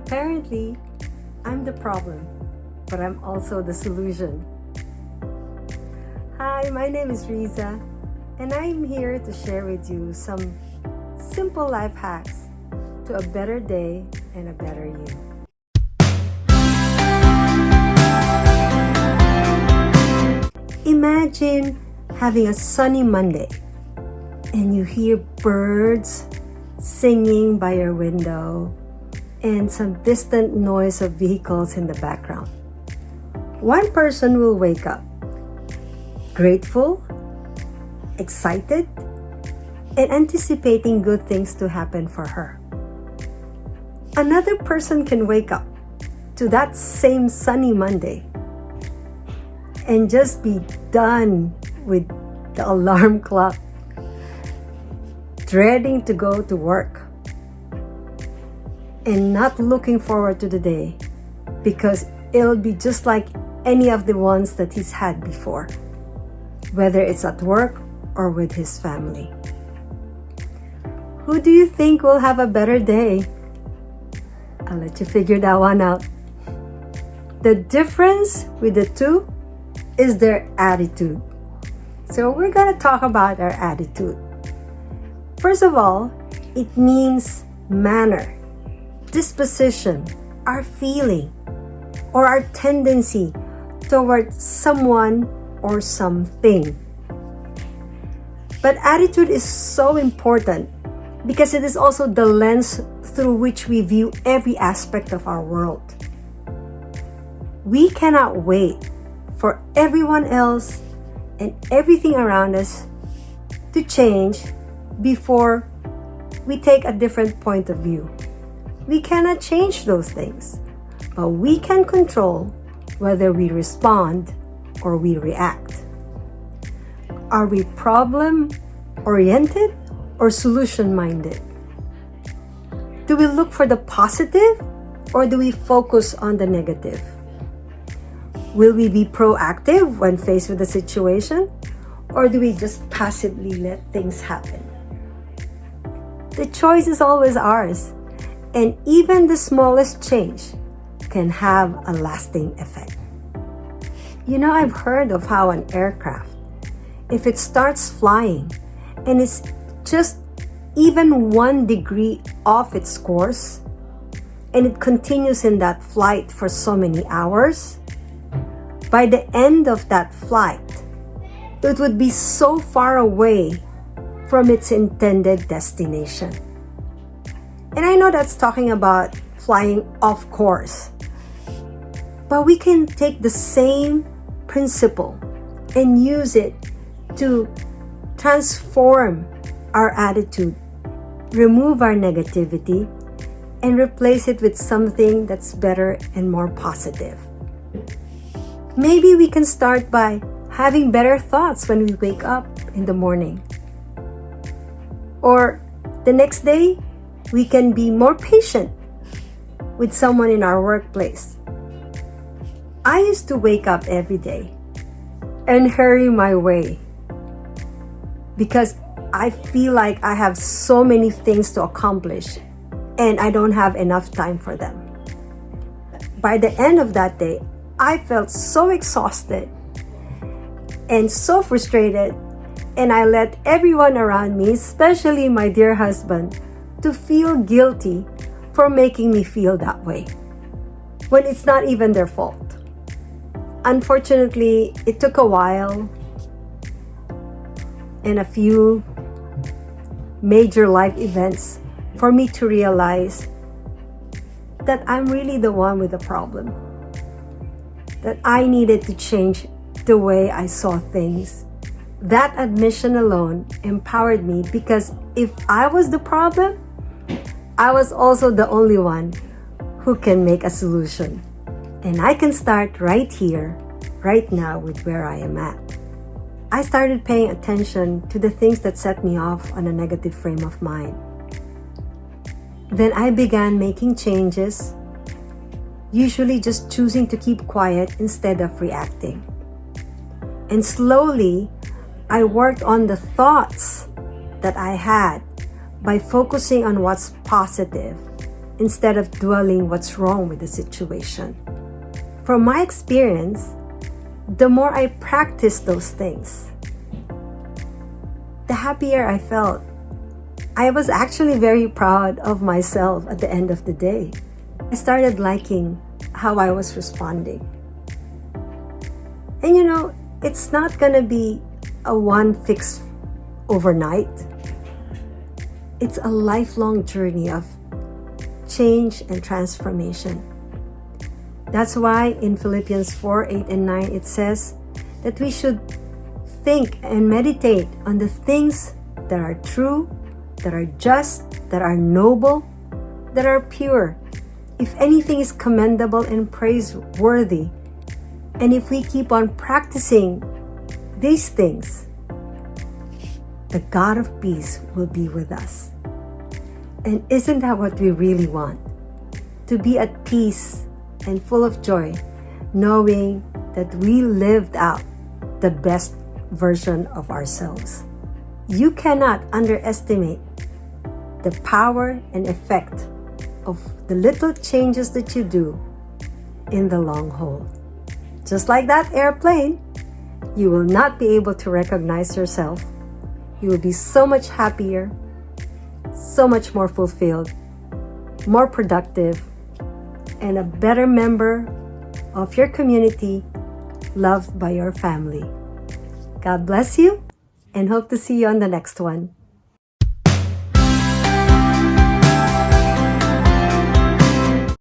Apparently, I'm the problem, but I'm also the solution. Hi, my name is Riza, and I'm here to share with you some simple life hacks to a better day and a better you. Imagine having a sunny Monday and you hear birds singing by your window and some distant noise of vehicles in the background. One person will wake up grateful, excited, and anticipating good things to happen for her. Another person can wake up to that same sunny Monday and just be done with the alarm clock, dreading to go to work, and not looking forward to the day because it'll be just like any of the ones that he's had before, whether it's at work or with his family. Who do you think will have a better day? I'll let you figure that one out. The difference with the two is their attitude. So we're going to talk about our attitude. First of all, it means manner, disposition, our feeling, or our tendency towards someone or something. But attitude is so important because it is also the lens through which we view every aspect of our world. We cannot wait for everyone else and everything around us to change before we take a different point of view. We cannot change those things, but we can control whether we respond or we react. Are we problem-oriented or solution-minded? Do we look for the positive or do we focus on the negative? Will we be proactive when faced with a situation or do we just passively let things happen? The choice is always ours. And even the smallest change can have a lasting effect. You know, I've heard of how an aircraft, if it starts flying and it's just even 1 degree off its course, and it continues in that flight for so many hours, by the end of that flight, it would be so far away from its intended destination. And I know that's talking about flying off course. But we can take the same principle and use it to transform our attitude, remove our negativity, and replace it with something that's better and more positive. Maybe we can start by having better thoughts when we wake up in the morning. Or the next day, we can be more patient with someone in our workplace. I used to wake up every day and hurry my way because I feel like I have so many things to accomplish and I don't have enough time for them. By the end of that day, I felt so exhausted and so frustrated, and I let everyone around me, especially my dear husband, to feel guilty for making me feel that way when it's not even their fault. Unfortunately, it took a while and a few major life events for me to realize that I'm really the one with the problem, that I needed to change the way I saw things. That admission alone empowered me because if I was the problem, I was also the only one who can make a solution. And I can start right here, right now with where I am at. I started paying attention to the things that set me off on a negative frame of mind. Then I began making changes, usually just choosing to keep quiet instead of reacting. And slowly, I worked on the thoughts that I had by focusing on what's positive instead of dwelling what's wrong with the situation. From my experience, the more I practiced those things, the happier I felt. I was actually very proud of myself at the end of the day. I started liking how I was responding. And it's not gonna be a one fix overnight. It's a lifelong journey of change and transformation. That's why in Philippians 4:8 and 9 it says that we should think and meditate on the things that are true, that are just, that are noble, that are pure. If anything is commendable and praiseworthy, and if we keep on practicing these things, the God of peace will be with us. And isn't that what we really want? To be at peace and full of joy, knowing that we lived out the best version of ourselves. You cannot underestimate the power and effect of the little changes that you do in the long haul. Just like that airplane, you will not be able to recognize yourself. You will be so much happier, so much more fulfilled, more productive, and a better member of your community, loved by your family. God bless you, and hope to see you on the next one.